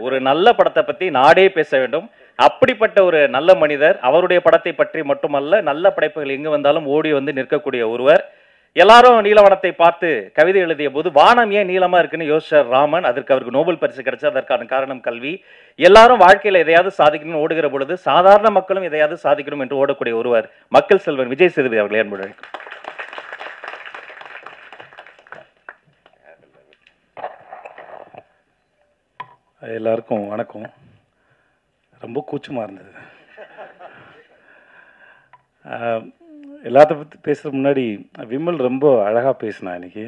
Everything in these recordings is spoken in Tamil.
ஒரு நல்ல படத்தை பத்தி நாடே பேச வேண்டும். அப்படிப்பட்ட ஒரு நல்ல மனிதர், அவருடைய படத்தை பற்றி மட்டுமல்ல, நல்ல படைப்புகள் எங்கு வந்தாலும் ஓடி வந்து நிற்கக்கூடிய ஒருவர். எல்லாரும் நீலவனத்தை பார்த்து கவிதை எழுதிய போது வானம் ஏன் நீளமா இருக்குன்னு யோசிச்சார் ராமன். அதற்கு அவருக்கு நோபல் பரிசு கிடைச்சது. அதற்கான காரணம் கல்வி. எல்லாரும் வாழ்க்கையில எதையாவது சாதிக்கணும்னு ஓடுகிற பொழுது சாதாரண மக்களும் எதையாவது சாதிக்கணும் என்று ஓடக்கூடிய ஒருவர் மக்கள் செல்வன் விஜய் சேதுபதி அவர்களே அன்புடன். எல்லாருக்கும் வணக்கம். ரொம்ப கூச்சமாக இருந்தது. எல்லாத்த பற்றி பேசுகிறதுக்கு முன்னாடி விமல் ரொம்ப அழகாக பேசினான். இன்றைக்கி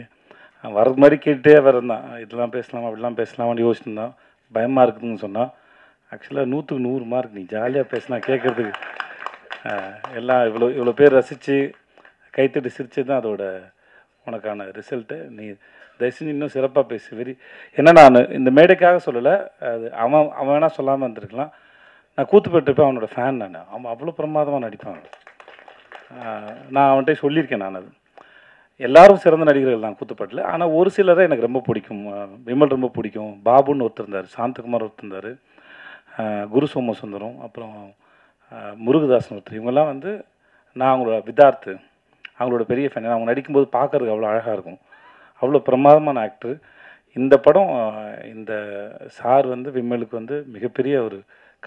வரது மாதிரி கேட்டே வரந்தான். இதெல்லாம் பேசலாமா அப்படிலாம் பேசலாமான்னு யோசிச்சுருந்தான். பயமாக இருக்குதுன்னு சொன்னான். ஆக்சுவலாக 100க்கு 100 மார்க். நீ ஜாலியாக பேசினா கேட்குறதுக்கு எல்லாம் இவ்வளோ பேர் ரசித்து கைத்தட்டி சிரித்து தான் அதோட உனக்கான ரிசல்ட்டு. நீ தயவுசெஞ்சு இன்னும் சிறப்பாக பேசு. ஏன்னா நான் இந்த மேடைக்காக சொல்லலை, அது அவன் வேணால் சொல்லாமல் இருந்திருக்கலாம். நான் கூத்துப்பட்டிருப்பேன், அவனோட ஃபேன் நான். அவன் அவ்வளோ பிரமாதமாக நடிப்பான். நான் அவன்கிட்ட சொல்லியிருக்கேன். நான் அது எல்லாரும் சிறந்த நடிகர்கள் தான் கூத்துப்பட்டில். ஆனால் ஒரு சிலரை எனக்கு ரொம்ப பிடிக்கும். விமல் ரொம்ப பிடிக்கும். பாபுன்னு ஒருத்தர் இருந்தார், சாந்தகுமார் ஒருத்தர் இருந்தார், குரு சோமசுந்தரம், அப்புறம் முருகதாசன் ஒருத்தர். இவங்கெல்லாம் வந்து நான் அவங்களோட விதார்த்து, அவங்களோட பெரிய ஃபேன். அவங்க நடிக்கும்போது பார்க்குறதுக்கு அவ்வளோ அழகாக இருக்கும். அவ்வளோ பிரமாதமான ஆக்டர். இந்த படம் இந்த சார் வந்து விமலுக்கு வந்து மிகப்பெரிய ஒரு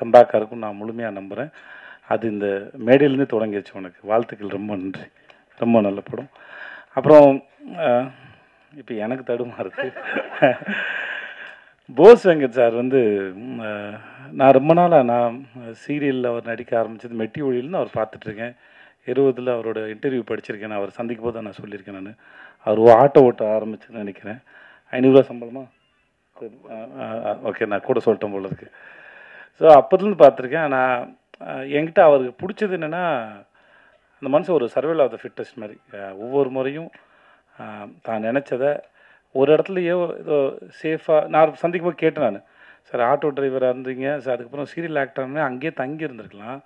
கம்பேக்காக இருக்கும் நான் முழுமையாக நம்புகிறேன். அது இந்த மேடையிலேருந்து தொடங்கிடுச்சு. உனக்கு வாழ்த்துக்கள். ரொம்ப நன்றி. ரொம்ப நல்ல படம். அப்புறம் இப்போ எனக்கு தடுமாறுது. போஸ் வெங்கட் சார் வந்து நான் ரொம்ப நாளாக நான் சீரியலில் அவர் நடிக்க ஆரம்பித்தது மெட்டி ஒழியில்னு அவர் பார்த்துட்ருக்கேன். 20 அவரோட இன்டர்வியூ படிச்சிருக்கேன். அவர் சந்திக்கும் போது நான் சொல்லியிருக்கேன். நான் அவர் ஆட்டோ ஓட்ட ஆரம்பிச்சுன்னு நினைக்கிறேன். 500 ரூபா சம்பளமா? ஓகே, நான் கூட சொல்லிட்டேன் போல இருக்கு. ஸோ அப்போதுலேருந்து பார்த்துருக்கேன். நான் என்கிட்ட அவருக்கு பிடிச்சது என்னென்னா, அந்த மனுஷன் ஒரு சர்வைவல் ஆஃப் த ஃபிட்டஸ்ட் மாதிரி. ஒவ்வொரு முறையும் தான் நினச்சதை ஒரு இடத்துலையோ ஏதோ சேஃபாக நான் சந்திக்கும் போது கேட்டேன். நான் சார் ஆட்டோ டிரைவராக இருந்தீங்க சார், அதுக்கப்புறம் சீரியல் ஆக்டர்னு அங்கேயே தங்கி இருந்திருக்கலாம்.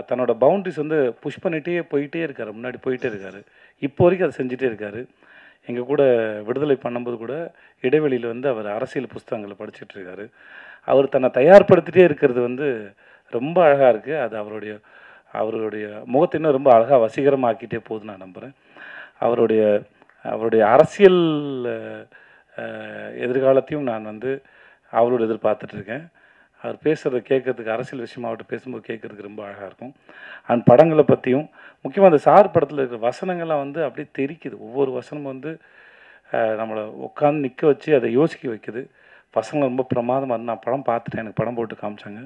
தன்னோட பவுண்ட்ரிஸ் வந்து புஷ் பண்ணிகிட்டே போயிட்டே இருக்கார், முன்னாடி போயிட்டே இருக்கார். இப்போ வரைக்கும் அதை செஞ்சுட்டே இருக்கார். எங்கள் கூட விடுதலை பண்ணும்போது கூட இடைவெளியில் வந்து அவர் அரசியல் புஸ்தகங்களை படிச்சுட்டு இருக்காரு. அவர் தன்னை தயார்படுத்திகிட்டே இருக்கிறது வந்து ரொம்ப அழகாக இருக்குது. அது அவருடைய முகத்தை இன்னும் ரொம்ப அழகாக வசீகரமாக்கிட்டே போகுதுன்னு நான் நம்புகிறேன். அவருடைய அரசியல் எதிர்காலத்தையும் நான் வந்து அவரோட எதிர்பார்த்துட்ருக்கேன். அவர் பேசுகிறத கேட்குறதுக்கு, அரசியல் விஷயமா அவர்கிட்ட பேசும்போது கேட்குறதுக்கு ரொம்ப அழகாக இருக்கும். அந்த படங்களை பற்றியும் முக்கியமாக அந்த சார் படத்தில் இருக்கிற வசனங்கள்லாம் வந்து அப்படியே தெரிக்குது. ஒவ்வொரு வசனமும் வந்து நம்மளை உட்காந்து நிற்க வச்சு அதை யோசிக்க வைக்குது. வசனம் ரொம்ப பிரமாதமாக இருந்து நான் படம் பார்த்துட்டேன். எனக்கு படம் போட்டு காமிச்சாங்க.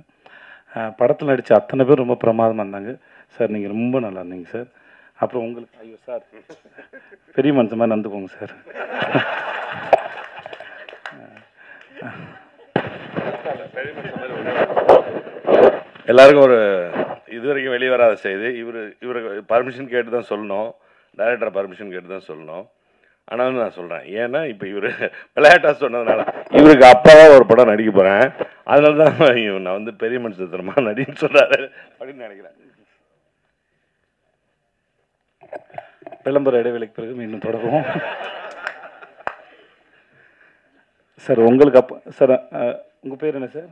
படத்தில் நடித்த அத்தனை பேர் ரொம்ப பிரமாதமாக இருந்தாங்க. சார் நீங்கள் ரொம்ப நல்லா இருந்தீங்க சார். அப்புறம் உங்களுக்கு ஐயோ சார் பெரிய மனுஷன் மாதிரி நடந்துக்கோங்க சார். எல்லாருக்கும் ஒரு இதுவரைக்கும் வெளியே வராத செய்தி. இவருக்கு பர்மிஷன் கேட்டு தான் சொல்லணும், டைரக்டரை பர்மிஷன் கேட்டு தான் சொல்லணும். ஆனாலும் நான் சொல்கிறேன், ஏன்னா இப்போ இவர் விளையாட்டாக சொன்னதுனால இவருக்கு அப்பாவாக ஒரு படம் நடிக்க போகிறேன், அதனால தான் நான் வந்து பெரிய மனுஷன் தரமா நடின்னு சொல்கிறாரு அப்படின்னு நினைக்கிறேன். விளம்பர இடைவெளிக்கு பிறகு மீண்டும் தொடருவோம். சார் உங்களுக்கு அப்போ சார் உங்கள் பேர் என்ன சார்?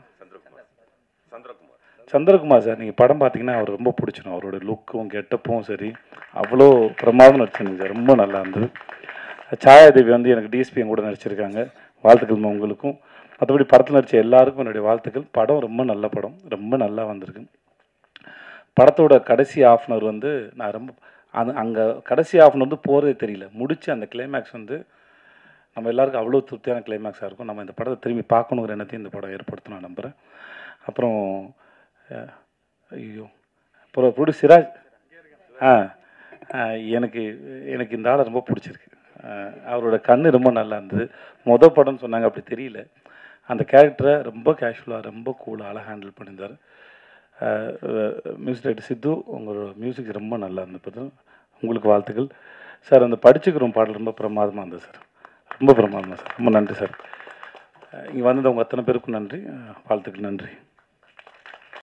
சந்திரகுமார் சார். நீங்கள் படம் பார்த்தீங்கன்னா அவர் ரொம்ப பிடிச்சிடும். அவரோட லுக்கும் கெட்டப்பும் சரி அவ்வளோ பிரமாதம் நடிச்சிருந்தீங்க சார். ரொம்ப நல்லா இருந்தது. சாயாதேவி வந்து எனக்கு டிஎஸ்பி கூட நடிச்சிருக்காங்க. வாழ்த்துக்கள் உங்களுக்கும். மற்றபடி படத்தில் நடித்த எல்லாருக்கும் என்னுடைய வாழ்த்துக்கள். படம் ரொம்ப நல்ல படம், ரொம்ப நல்லா வந்திருக்கு. படத்தோட கடைசி ஆஃப்னர் வந்து நான் ரொம்ப அங்கே கடைசி ஆஃப்னர் வந்து போகிறதே தெரியல. முடித்து அந்த கிளைமேக்ஸ் வந்து நம்ம எல்லாருக்கும் அவ்வளோ திருப்தியான கிளைமேக்ஸாக இருக்கும். நம்ம இந்த படத்தை திரும்பி பார்க்கணுங்கிற எண்ணத்தையும் இந்த படம் ஏற்படுத்த நான் நம்புகிறேன். அப்புறம் ஐயோ அப்புறம் ப்ரொடியூசர் சிராஜ். எனக்கு இந்த ஆளை ரொம்ப பிடிச்சிருக்கு. அவரோட கண்ணு ரொம்ப நல்லா இருந்தது. மொதல் படம்னு சொன்னாங்க, அப்படி தெரியல. அந்த கேரக்டரை ரொம்ப கேஷுவலாக ரொம்ப கூலாக அழகாக ஹேண்டில் பண்ணியிருந்தார். மியூசிக் டைரக்டர் சித்து, உங்களோட மியூசிக் ரொம்ப நல்லா இருந்தது. உங்களுக்கு வாழ்த்துக்கள் சார். அந்த படிச்சுக்கிறோம் பாடல் ரொம்ப பிரமாதமாக இருந்தது சார். ரொம்ப பிரமாதமாக சார். ரொம்ப நன்றி சார். இங்கே வந்தது உங்கள் அத்தனை பேருக்கும் நன்றி. வாழ்த்துக்கள். நன்றி.